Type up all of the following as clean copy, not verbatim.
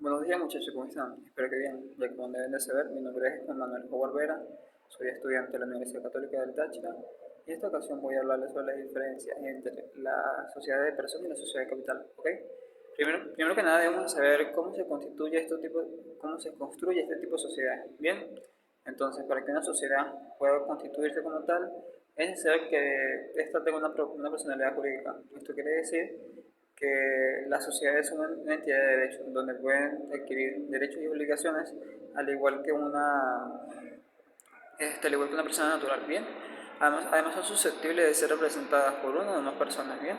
Buenos días muchachos, ¿cómo están? Espero que bien. Ya como deben de saber, mi nombre es Juan Manuel Howard Vera, soy estudiante de la Universidad Católica del Táchira y en esta ocasión voy a hablarles sobre la diferencia entre la sociedad de personas y la sociedad de capital, ¿ok? Primero que nada debemos saber cómo se constituye cómo se construye este tipo de sociedad. Bien, entonces para que una sociedad pueda constituirse como tal, es necesario que ésta tenga una personalidad jurídica. Esto quiere decir que las sociedades son una entidad de derechos, donde pueden adquirir derechos y obligaciones, al igual que al igual que una persona natural, ¿bien? Además son susceptibles de ser representadas por una o más personas, ¿bien?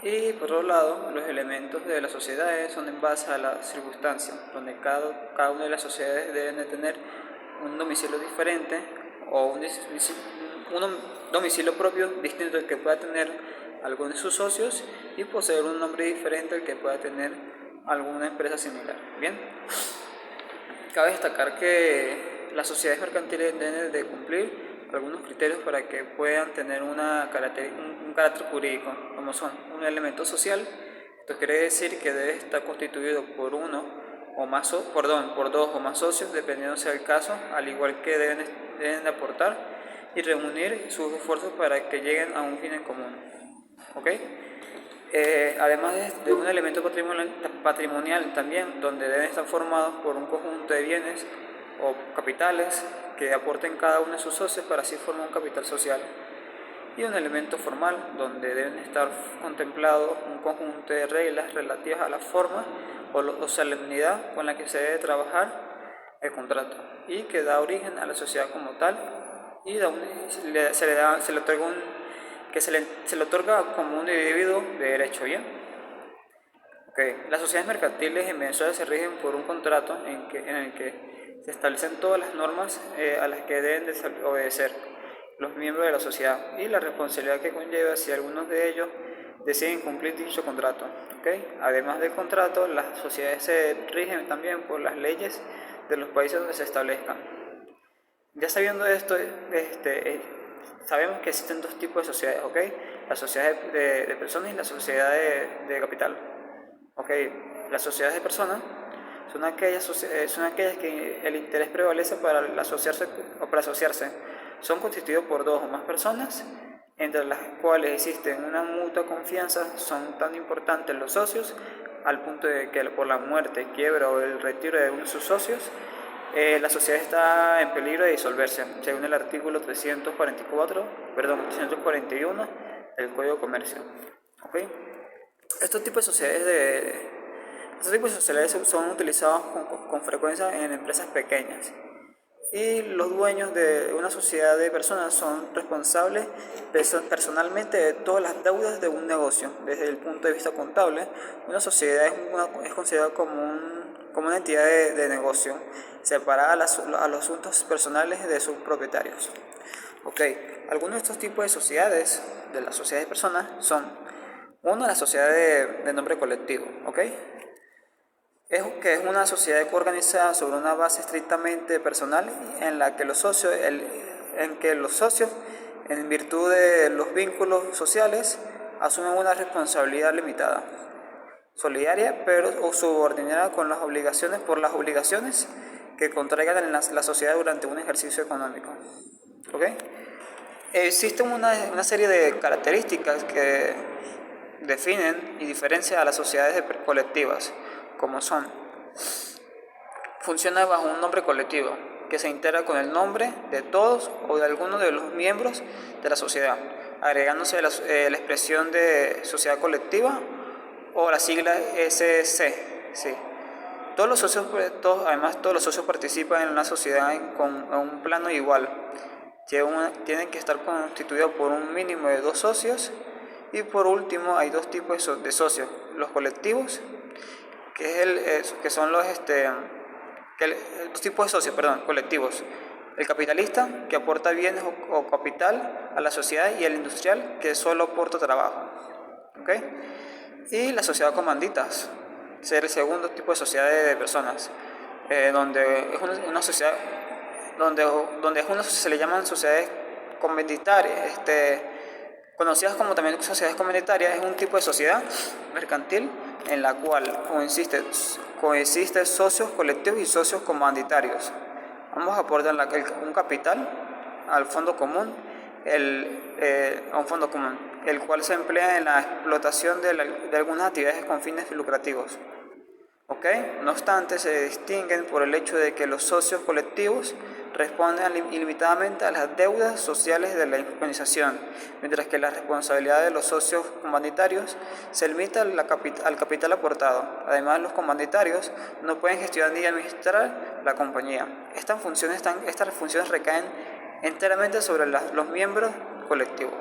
Y por otro lado, los elementos de las sociedades son en base a las circunstancias, donde cada una de las sociedades deben de tener un domicilio diferente o un domicilio propio distinto al que pueda tener alguno de sus socios y poseer un nombre diferente al que pueda tener alguna empresa similar. Bien, cabe destacar que las sociedades mercantiles deben de cumplir algunos criterios para que puedan tener un carácter jurídico, como son un elemento social. Esto quiere decir que debe estar constituido por por dos o más socios, dependiendo sea el caso, al igual que deben de aportar y reunir sus esfuerzos para que lleguen a un fin en común. ¿Ok? Además de un elemento patrimonial también, donde deben estar formados por un conjunto de bienes o capitales que aporten cada uno de sus socios para así formar un capital social. Y un elemento formal, donde deben estar contemplados un conjunto de reglas relativas a la forma o solemnidad con la que se debe trabajar el contrato y que da origen a la sociedad como tal y se le otorga como un individuo de derecho, ¿bien? Okay. Las sociedades mercantiles en Venezuela se rigen por un contrato en el que se establecen todas las normas a las que deben de obedecer los miembros de la sociedad y la responsabilidad que conlleva si algunos de ellos deciden cumplir dicho contrato. ¿Okay? Además del contrato, las sociedades se rigen también por las leyes de los países donde se establezcan. Ya sabiendo esto, sabemos que existen dos tipos de sociedades, ¿ok? La sociedad de personas y la sociedad de capital. ¿Ok? Las sociedades de personas son aquellas que el interés prevalece para asociarse. Son constituidos por dos o más personas, entre las cuales existen una mutua confianza. Son tan importantes los socios al punto de que por la muerte, quiebra o el retiro de uno de sus socios, la sociedad está en peligro de disolverse, según el artículo 341 del Código de Comercio. ¿Okay? Estos tipos de sociedades son utilizados con frecuencia en empresas pequeñas y los dueños de una sociedad de personas son responsables personalmente de todas las deudas de un negocio. Desde el punto de vista contable, una sociedad es considerada como una entidad de negocio, separada a los asuntos personales de sus propietarios. Okay. Algunos de estos tipos de sociedades, de las sociedades de personas, son una, la sociedad de nombre colectivo, ¿okay? Que es una sociedad organizada sobre una base estrictamente personal en la que los socios, en virtud de los vínculos sociales, asumen una responsabilidad limitada, solidaria, pero subordinada por las obligaciones que contraigan la sociedad durante un ejercicio económico. ¿Okay? Existen una serie de características que definen y diferencian a las sociedades colectivas, como son: funciona bajo un nombre colectivo que se integra con el nombre de todos o de alguno de los miembros de la sociedad, agregándose la expresión de sociedad colectiva o la sigla SC. Sí. Todos los socios participan en una sociedad con un plano igual. Tienen que estar constituidos por un mínimo de 2 socios. Y por último, hay dos tipos de socios: los colectivos, que son los tipos de socios, colectivos: el capitalista, que aporta bienes o capital a la sociedad, y el industrial, que solo aporta trabajo. ¿Okay? Y la sociedad comanditas, ser el segundo tipo de sociedad de personas, donde es una sociedad se le llaman sociedades comunitarias, conocidas como también sociedades comunitarias. Es un tipo de sociedad mercantil en la cual coexisten socios colectivos y socios comandatarios. Ambos aportan un capital al fondo común, a un fondo común, el cual se emplea en la explotación de algunas actividades con fines lucrativos. No obstante, se distinguen por el hecho de que los socios colectivos responden ilimitadamente a las deudas sociales de la organización, mientras que la responsabilidad de los socios comandatarios se limita al capital aportado. Además, los comandatarios no pueden gestionar ni administrar la compañía. Estas funciones recaen enteramente sobre los miembros colectivos.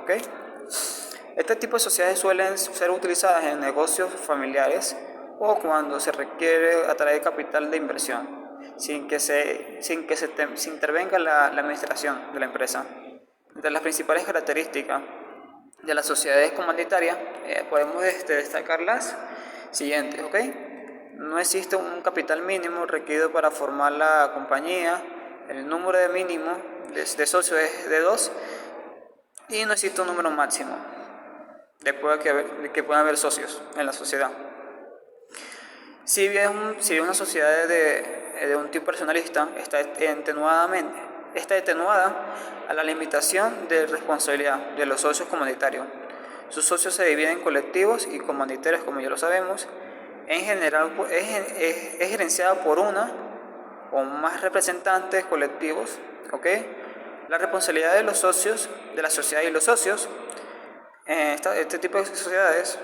Este tipo de sociedades suelen ser utilizadas en negocios familiares o cuando se requiere atraer capital de inversión, sin que se intervenga la administración de la empresa. Entre las principales características de las sociedades comandatarias podemos destacar las siguientes. No existe un capital mínimo requerido para formar la compañía, el número mínimo de socios es de 2 y no existe un número máximo después de que puedan haber socios en la sociedad. Si bien una sociedad de un tipo personalista está atenuada a la limitación de responsabilidad de los socios comunitarios. Sus socios se dividen en colectivos y comunitarios, como ya lo sabemos. En general es gerenciada por una o más representantes colectivos. La responsabilidad de los socios, de la sociedad y los socios, en este tipo de sociedades,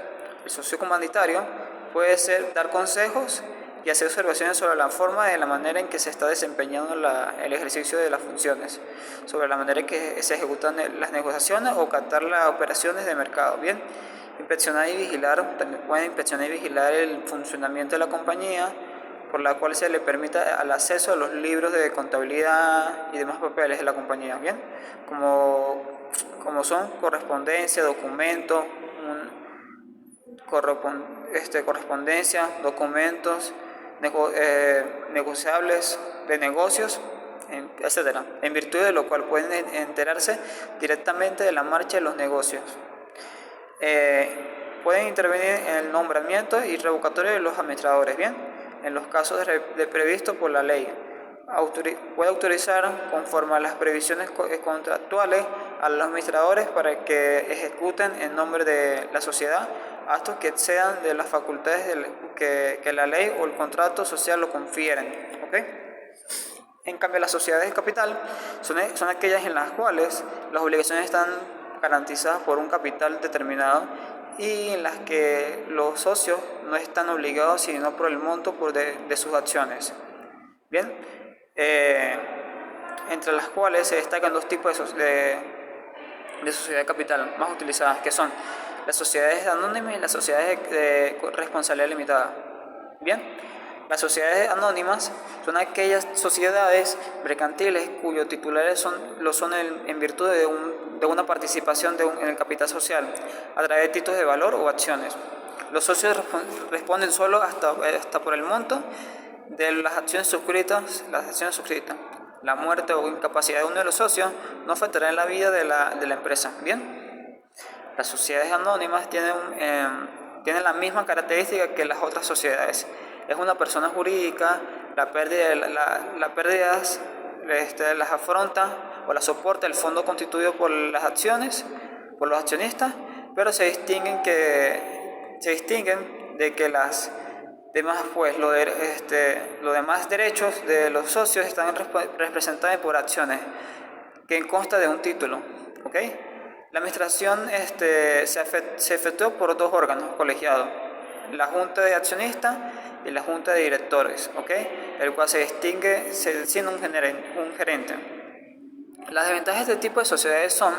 el socio comunitario puede ser dar consejos y hacer observaciones sobre la forma y la manera en que se está desempeñando el ejercicio de las funciones, sobre la manera en que se ejecutan las negociaciones o captar las operaciones de mercado. Inspeccionar y vigilar, también pueden inspeccionar y vigilar el funcionamiento de la compañía, por la cual se le permita el acceso a los libros de contabilidad y demás papeles de la compañía, como son correspondencia, documentos, correspondencia, documentos negociables de negocios, etc., en virtud de lo cual pueden enterarse directamente de la marcha de los negocios. Pueden intervenir en el nombramiento y revocatorio de los administradores, en los casos previstos por la ley. Puede autorizar, conforme a las previsiones contractuales, a los administradores para que ejecuten en nombre de la sociedad actos que excedan de las facultades que la ley o el contrato social lo confieren. En cambio, las sociedades de capital son aquellas en las cuales las obligaciones están garantizadas por un capital determinado y en las que los socios no están obligados sino por el monto de sus acciones. Entre las cuales se destacan dos tipos de sociedad de capital más utilizadas, que son las sociedades anónimas y las sociedades de responsabilidad limitada. Las sociedades anónimas son aquellas sociedades mercantiles cuyos titulares lo son en virtud de una participación en el capital social a través de títulos de valor o acciones. Los socios responden solo hasta por el monto de las acciones suscritas. La muerte o incapacidad de uno de los socios no afectará en la vida de la empresa. Las sociedades anónimas tienen la misma característica que las otras sociedades. Es una persona jurídica, las pérdidas las afronta o las soporta el fondo constituido por las acciones, por los accionistas, pero se distinguen de que las demás, los demás derechos de los socios están representados por acciones que consta de un título. La administración se efectúa por dos órganos colegiados, la Junta de Accionistas y la Junta de Directores, el cual se distingue siendo un gerente. Las desventajas de este tipo de sociedades son: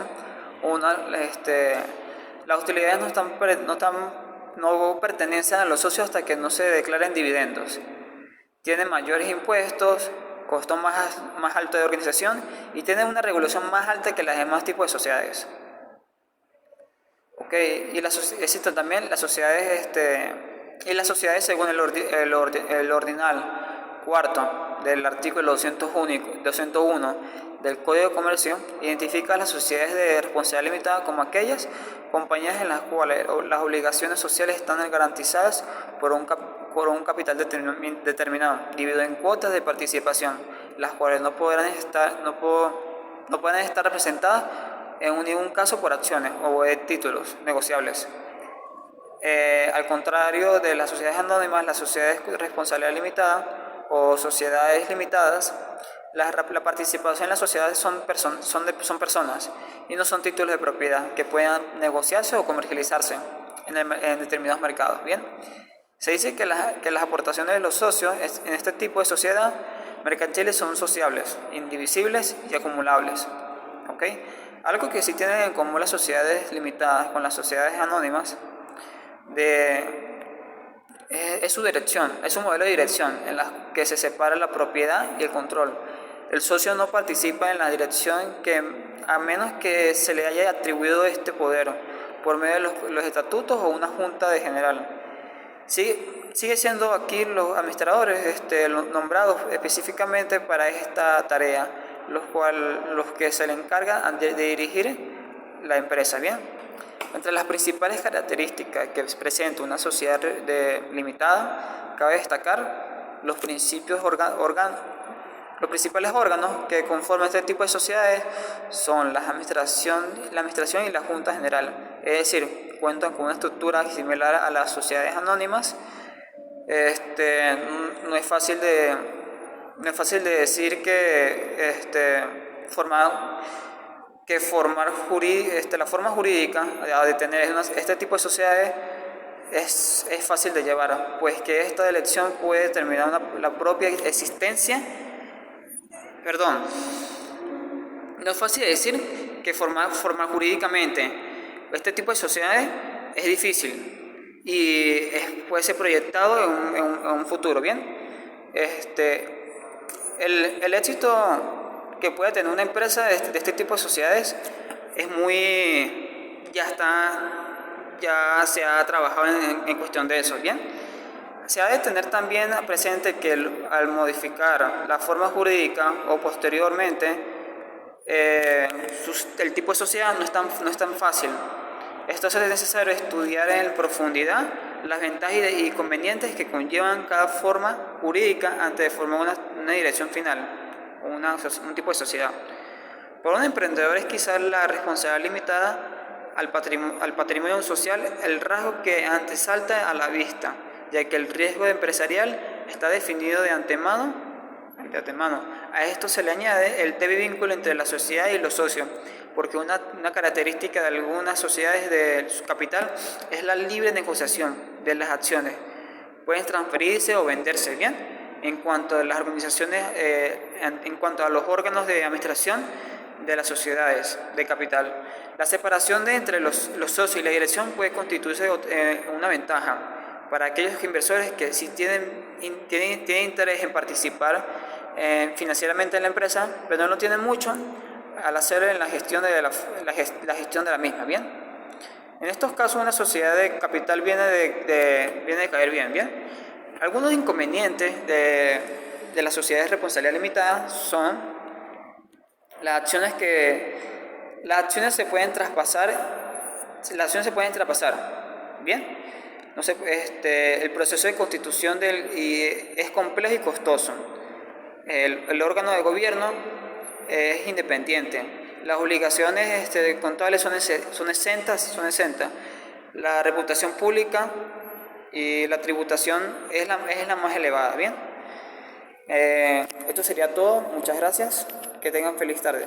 las utilidades no pertenecen a los socios hasta que no se declaren dividendos, tienen mayores impuestos, costo más alto de organización y tienen una regulación más alta que los demás tipos de sociedades. Y existen también las sociedades según el ordinal cuarto del artículo 201 del Código de Comercio, identifica a las sociedades de responsabilidad limitada como aquellas compañías en las cuales las obligaciones sociales están garantizadas por un por un capital determinado, dividido en cuotas de participación, las cuales no podrán estar representadas en ningún caso por acciones o títulos negociables. Al contrario de las sociedades anónimas, las sociedades de responsabilidad limitada o sociedades limitadas, la participación en las sociedades son personas y no son títulos de propiedad que puedan negociarse o comercializarse en determinados mercados. Bien, se dice que las aportaciones de los socios en este tipo de sociedad mercantiles son sociables, indivisibles y acumulables. ¿Okay? Algo que sí tienen en común las sociedades limitadas con las sociedades anónimas es su dirección, es un modelo de dirección en la que se separa la propiedad y el control. El socio no participa en la dirección a menos que se le haya atribuido este poder por medio de los estatutos o una junta de general. Sigue siendo aquí los administradores nombrados específicamente para esta tarea, los que se le encargan de dirigir la empresa. Bien, entre las principales características que presenta una sociedad limitada, cabe destacar los principales órganos que conforman este tipo de sociedades son la administración y la junta general, es decir, cuentan con una estructura similar a las sociedades anónimas. No es fácil de decir la forma jurídica de tener este tipo de sociedades es fácil de llevar, pues que esta elección puede determinar la propia existencia. No es fácil de decir que formar jurídicamente este tipo de sociedades es difícil y puede ser proyectado en un futuro. Bien, el éxito que puede tener una empresa de este tipo de sociedades es ya se ha trabajado en cuestión de eso. Bien, se ha de tener también presente que al modificar la forma jurídica o posteriormente el tipo de sociedad no es tan fácil. Entonces es necesario estudiar en profundidad las ventajas y inconvenientes que conllevan cada forma jurídica antes de formar una dirección final o un tipo de sociedad. Para un emprendedor es quizás la responsabilidad limitada al patrimonio social el rasgo que antes salta a la vista, ya que el riesgo empresarial está definido de antemano. A esto se le añade el débil vínculo entre la sociedad y los socios, porque una característica de algunas sociedades de su capital es la libre negociación de las acciones. Pueden transferirse o venderse. Bien, en cuanto a las organizaciones, en cuanto a los órganos de administración de las sociedades de capital, la separación entre los socios y la dirección puede constituirse una ventaja para aquellos inversores que sí tienen interés en participar financieramente en la empresa, pero no tienen mucho al hacer en la gestión de la misma. Bien, en estos casos una sociedad de capital viene de caer bien. Algunos inconvenientes de las sociedades de responsabilidad limitada son las acciones se pueden traspasar. Bien, no sé, el proceso de constitución es complejo y costoso. El órgano de gobierno es independiente. Las obligaciones contables son exentas. La reputación pública y la tributación es la más elevada. Bien, esto sería todo. Muchas gracias. Que tengan feliz tarde.